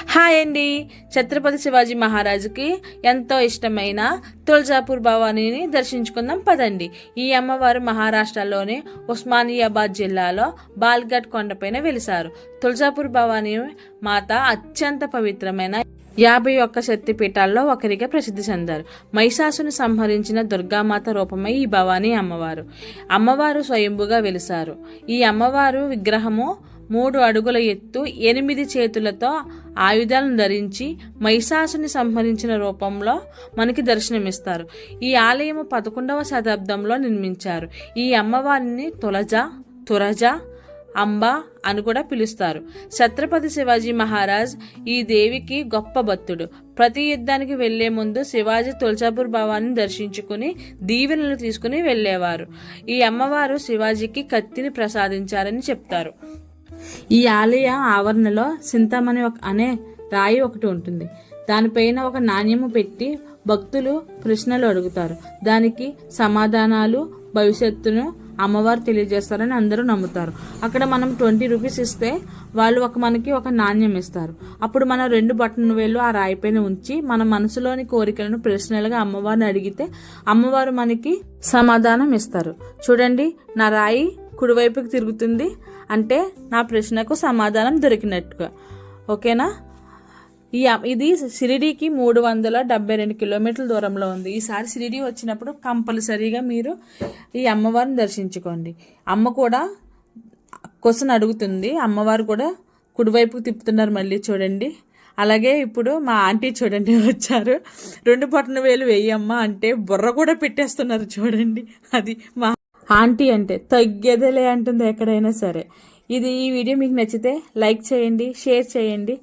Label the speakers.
Speaker 1: Hi అండి. ఛత్రపతి శివాజీ మహారాజుకి ఎంతో ఇష్టమైన తులజాపూర్ భవానీని దర్శించుకుందాం పదండి. ఈ అమ్మవారు మహారాష్ట్రలోని ఉస్మానియాబాద్ జిల్లాలో బాల్ఘట్ కొండపైన వెలిసారు. తులజాపూర్ భవానీ మాత అత్యంత పవిత్రమైన 51 శక్తిపీఠాల్లో ఒకరిగా ప్రసిద్ధి చెందారు. మహిషాసుని సంహరించిన దుర్గామాత రూపమై ఈ భవానీ అమ్మవారు స్వయంభుగా వెలిసారు. ఈ అమ్మవారు విగ్రహము 3 అడుగుల ఎత్తు, 8 చేతులతో ఆయుధాలను ధరించి మహిషాసుని సంహరించిన రూపంలో మనకి దర్శనమిస్తారు. ఈ ఆలయము 11వ శతాబ్దంలో నిర్మించారు. ఈ అమ్మవారిని తురజ అంబ అని కూడా పిలుస్తారు. ఛత్రపతి శివాజీ మహారాజ్ ఈ దేవికి గొప్ప భక్తుడు. ప్రతి యుద్ధానికి వెళ్లే ముందు శివాజీ తులజాపూర్ భవానీని దర్శించుకుని దీవెనలు తీసుకుని వెళ్లేవారు. ఈ అమ్మవారు శివాజీకి కత్తిని ప్రసాదించారని చెప్తారు. ఈ ఆలయ ఆవరణలో చింతామణి అనే రాయి ఒకటి ఉంటుంది. దానిపైన ఒక నాణ్యము పెట్టి భక్తులు ప్రశ్నలు అడుగుతారు. దానికి సమాధానాలు భవిష్యత్తును అమ్మవారు తెలియజేస్తారని అందరూ నమ్ముతారు. అక్కడ మనం 20 రూపీస్ ఇస్తే వాళ్ళు మనకి ఒక నాణ్యం ఇస్తారు. అప్పుడు మన 2 బటన్ వేళ్ళు ఆ రాయిపైన ఉంచి మన మనసులోని కోరికలను ప్రశ్నలుగా అమ్మవారిని అడిగితే అమ్మవారు మనకి సమాధానం ఇస్తారు. చూడండి, నా రాయి కుడివైపుకి తిరుగుతుంది అంటే నా ప్రశ్నకు సమాధానం దొరికినట్టుగా. ఓకేనా? ఇది షిరిడీకి 372 కిలోమీటర్ల దూరంలో ఉంది. ఈసారి షిరిడీ వచ్చినప్పుడు కంపల్సరీగా మీరు ఈ అమ్మవారిని దర్శించుకోండి. అమ్మ కూడా క్వశ్చన్ అడుగుతుంది. అమ్మవారు కూడా కుడివైపుకి తిప్పుతున్నారు. మళ్ళీ చూడండి. అలాగే ఇప్పుడు మా ఆంటీ చూడండి వచ్చారు. 2 బటన్ వేలు వేయమ్మా అంటే బుర్ర కూడా పెట్టేస్తున్నారు. చూడండి, అది మా ఆంటీ అంటే తగ్గేదేలే అంటుంది ఎక్కడైనా సరే. ఈ వీడియో మీకు నచ్చితే లైక్ చేయండి, షేర్ చేయండి.